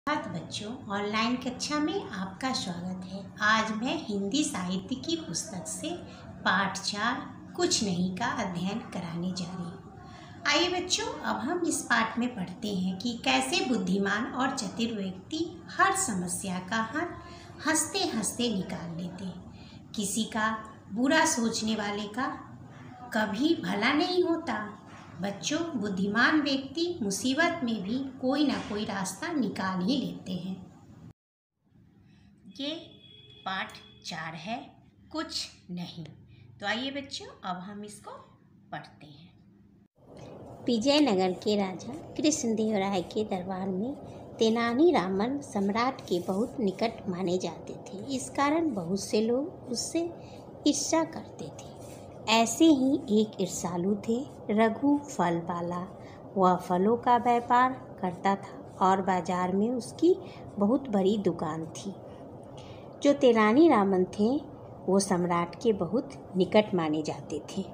बच्चों, ऑनलाइन कक्षा में आपका स्वागत है। आज मैं हिंदी साहित्य की पुस्तक से पाठ 4 कुछ नहीं का अध्ययन कराने जा रही हूँ। आइए बच्चों, अब हम इस पाठ में पढ़ते हैं कि कैसे बुद्धिमान और चतुर व्यक्ति हर समस्या का हल हंसते हंसते निकाल लेते हैं। किसी का बुरा सोचने वाले का कभी भला नहीं होता। बच्चों, बुद्धिमान व्यक्ति मुसीबत में भी कोई ना कोई रास्ता निकाल ही लेते हैं। ये पाठ 4 है, कुछ नहीं। तो आइए बच्चों, अब हम इसको पढ़ते हैं। विजयनगर के राजा कृष्णदेवराय के दरबार में तेनाली रामन सम्राट के बहुत निकट माने जाते थे। इस कारण बहुत से लोग उससे ईर्ष्या करते थे। ऐसे ही एक ईर्ष्यालु थे रघु फल वाला। वह फलों का व्यापार करता था और बाजार में उसकी बहुत बड़ी दुकान थी। जो तेनाली रामन थे वो सम्राट के बहुत निकट माने जाते थे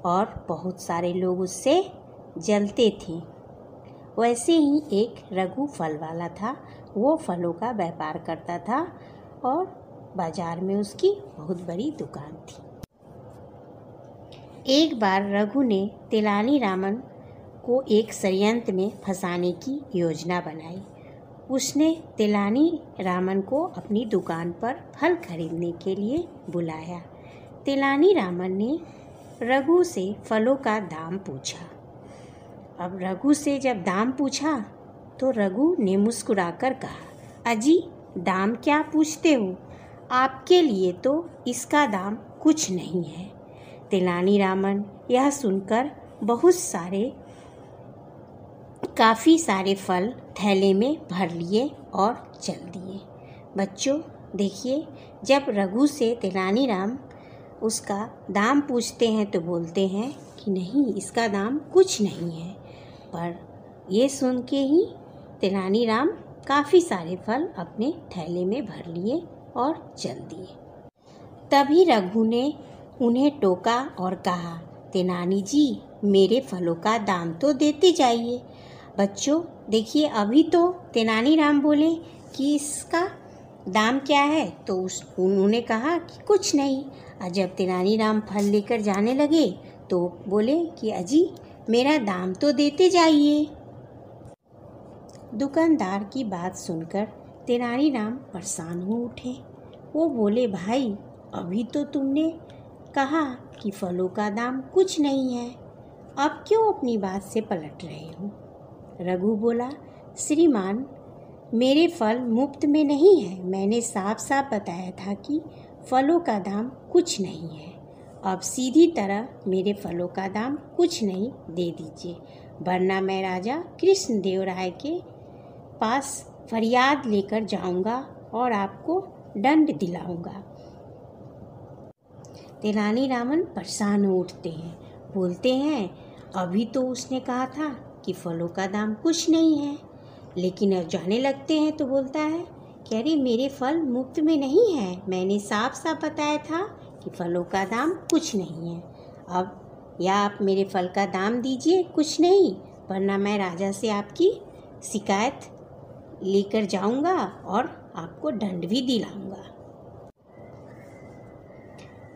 और बहुत सारे लोग उससे जलते थे। वैसे ही एक रघु फल वाला था। वो फलों का व्यापार करता था और बाजार में उसकी बहुत बड़ी दुकान थी। एक बार रघु ने तेनाली रामन को एक षड्यंत्र में फंसाने की योजना बनाई। उसने तेनाली रामन को अपनी दुकान पर फल खरीदने के लिए बुलाया। तेनाली रामन ने रघु से फलों का दाम पूछा। अब रघु से जब दाम पूछा तो रघु ने मुस्कुराकर कहा, अजी दाम क्या पूछते हो? आपके लिए तो इसका दाम कुछ नहीं है। तेनाली रामन यह सुनकर काफ़ी सारे फल थैले में भर लिए और चल दिए। बच्चों देखिए, जब रघु से तेनाली राम उसका दाम पूछते हैं तो बोलते हैं कि नहीं, इसका दाम कुछ नहीं है। पर ये सुन के ही तेनाली राम काफ़ी सारे फल अपने थैले में भर लिए और चल दिए। तभी रघु ने उन्हें टोका और कहा, तेनाली जी, मेरे फलों का दाम तो देते जाइए। बच्चों देखिए, अभी तो तेनाली राम बोले कि इसका दाम क्या है, तो उन्होंने कहा कि कुछ नहीं। और जब तेनाली राम फल लेकर जाने लगे तो बोले कि अजी मेरा दाम तो देते जाइए। दुकानदार की बात सुनकर तेनाली राम परेशान हो उठे। वो बोले, भाई अभी तो तुमने कहा कि फलों का दाम कुछ नहीं है, अब क्यों अपनी बात से पलट रहे हो? रघु बोला, श्रीमान, मेरे फल मुफ्त में नहीं है। मैंने साफ साफ बताया था कि फलों का दाम कुछ नहीं है। अब सीधी तरह मेरे फलों का दाम कुछ नहीं दे दीजिए, वरना मैं राजा कृष्णदेवराय के पास फरियाद लेकर जाऊंगा और आपको दंड दिलाऊंगा। तेनाली रामन परेशान हो उठते हैं, बोलते हैं, अभी तो उसने कहा था कि फलों का दाम कुछ नहीं है, लेकिन अब जाने लगते हैं तो बोलता है कि अरे मेरे फल मुफ्त में नहीं है। मैंने साफ साफ बताया था कि फलों का दाम कुछ नहीं है। अब या आप मेरे फल का दाम दीजिए कुछ नहीं, वरना मैं राजा से आपकी शिकायत लेकर जाऊंगा और आपको दंड भी दिलाऊंगा।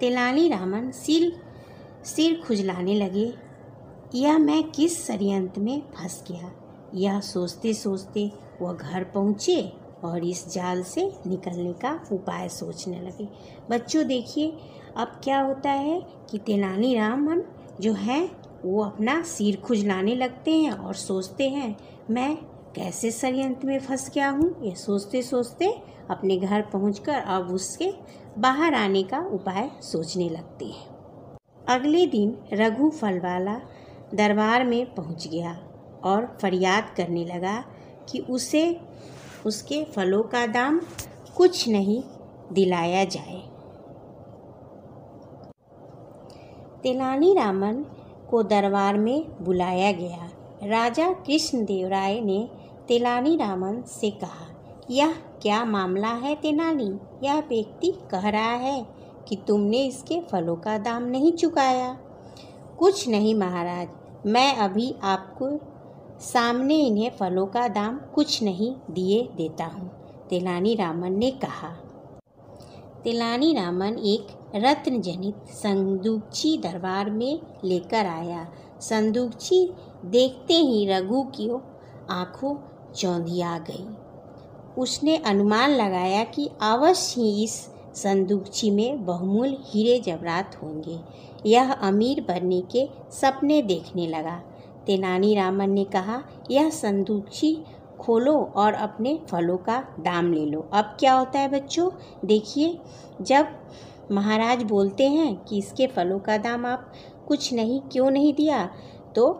तेनाली रामन सिर खुजलाने लगे। यह मैं किस षड्यंत्र में फंस गया? यह सोचते सोचते वह घर पहुँचे और इस जाल से निकलने का उपाय सोचने लगे। बच्चों देखिए, अब क्या होता है कि तेनाली रामन जो है वो अपना सिर खुजलाने लगते हैं और सोचते हैं, मैं कैसे षड्यंत्र में फंस गया हूँ। ये सोचते सोचते अपने घर पहुंचकर अब उसके बाहर आने का उपाय सोचने लगते हैं। अगले दिन रघु फल वाला दरबार में पहुंच गया और फरियाद करने लगा कि उसे उसके फलों का दाम कुछ नहीं दिलाया जाए। तेनाली रामन को दरबार में बुलाया गया। राजा कृष्णदेवराय ने तेनाली रामन से कहा, यह क्या मामला है तेनाली? यह व्यक्ति कह रहा है कि तुमने इसके फलों का दाम नहीं चुकाया। कुछ नहीं महाराज, मैं अभी आपको सामने इन्हें फलों का दाम कुछ नहीं दिए देता हूँ, तेनालीरामन ने कहा। तेनालीरामन एक रत्न जनित संदूकची दरबार में लेकर आया। संदूकची देखते ही रघु की आंखों चौंधिया गई। उसने अनुमान लगाया कि अवश्य ही इस संदूकची में बहुमूल्य हीरे जवाहरात होंगे। यह अमीर बनने के सपने देखने लगा। तेनालीरामन ने कहा, यह संदूकची खोलो और अपने फलों का दाम ले लो। अब क्या होता है बच्चों, देखिए, जब महाराज बोलते हैं कि इसके फलों का दाम आप कुछ नहीं क्यों नहीं दिया, तो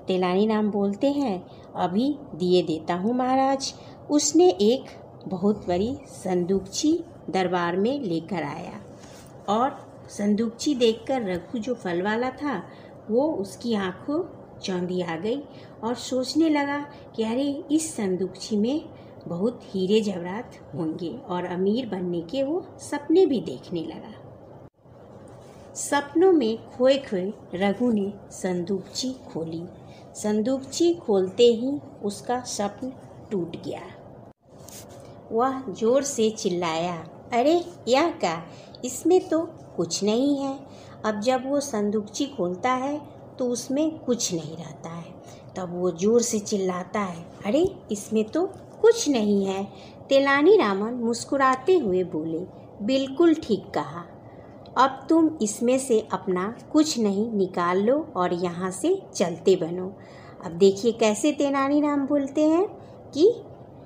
तेनालीराम बोलते हैं, अभी दिए देता हूँ महाराज। उसने एक बहुत बड़ी संदूकची दरबार में लेकर आया और संदूकची देखकर रघु जो फल वाला था वो उसकी आंखों चौंधी आ गई और सोचने लगा कि अरे इस संदूकची में बहुत हीरे जवाहरात होंगे और अमीर बनने के वो सपने भी देखने लगा। सपनों में खोए खोए रघु ने संदूकची खोली। संदूकची खोलते ही उसका स्वप्न टूट गया। वह जोर से चिल्लाया, अरे यह क्या, इसमें तो कुछ नहीं है। अब जब वो संदूकची खोलता है तो उसमें कुछ नहीं रहता है। तब वो जोर से चिल्लाता है, अरे इसमें तो कुछ नहीं है। तेनालीरामन मुस्कुराते हुए बोले, बिल्कुल ठीक कहा। अब तुम इसमें से अपना कुछ नहीं निकाल लो और यहाँ से चलते बनो। अब देखिए कैसे तेनालीराम बोलते हैं कि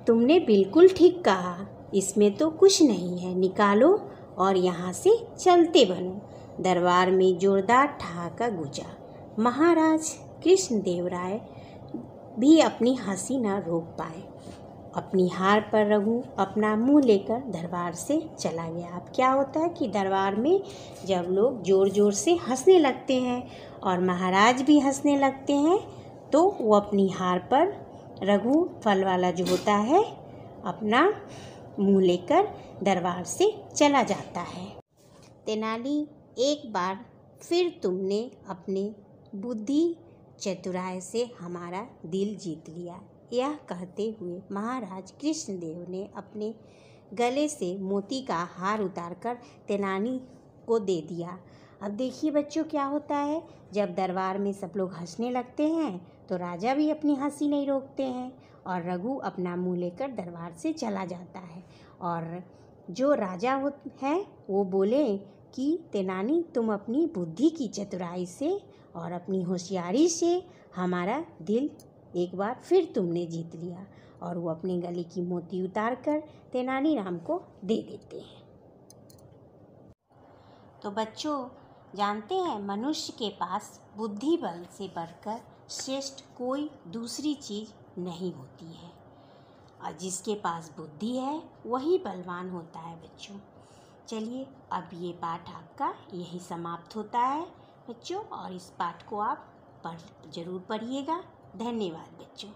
तुमने बिल्कुल ठीक कहा, इसमें तो कुछ नहीं है, निकालो और यहाँ से चलते बनो। दरबार में जोरदार ठहाका गूंजा। महाराज कृष्णदेवराय भी अपनी हंसी न रोक पाए। अपनी हार पर रघु अपना मुंह लेकर दरबार से चला गया। अब क्या होता है कि दरबार में जब लोग ज़ोर ज़ोर से हंसने लगते हैं और महाराज भी हंसने लगते हैं, तो वो अपनी हार पर रघु फल वाला जो होता है अपना मुंह लेकर दरबार से चला जाता है। तेनाली, एक बार फिर तुमने अपने बुद्धि चतुराई से हमारा दिल जीत लिया। यह कहते हुए महाराज कृष्णदेव ने अपने गले से मोती का हार उतारकर तेनाली को दे दिया। अब देखिए बच्चों क्या होता है, जब दरबार में सब लोग हंसने लगते हैं तो राजा भी अपनी हंसी नहीं रोकते हैं और रघु अपना मुंह लेकर दरबार से चला जाता है। और जो राजा है वो बोले कि तेनाली, तुम अपनी बुद्धि की चतुराई से और अपनी होशियारी से हमारा दिल एक बार फिर तुमने जीत लिया। और वो अपने गले की मोती उतार कर तेनालीराम को दे देते हैं। तो बच्चों, जानते हैं मनुष्य के पास बुद्धि बल से बढ़कर श्रेष्ठ कोई दूसरी चीज़ नहीं होती है, और जिसके पास बुद्धि है वही बलवान होता है बच्चों। चलिए, अब ये पाठ आपका यही समाप्त होता है बच्चों, और इस पाठ को आप ज़रूर पढ़िएगा। धन्यवाद बच्चों।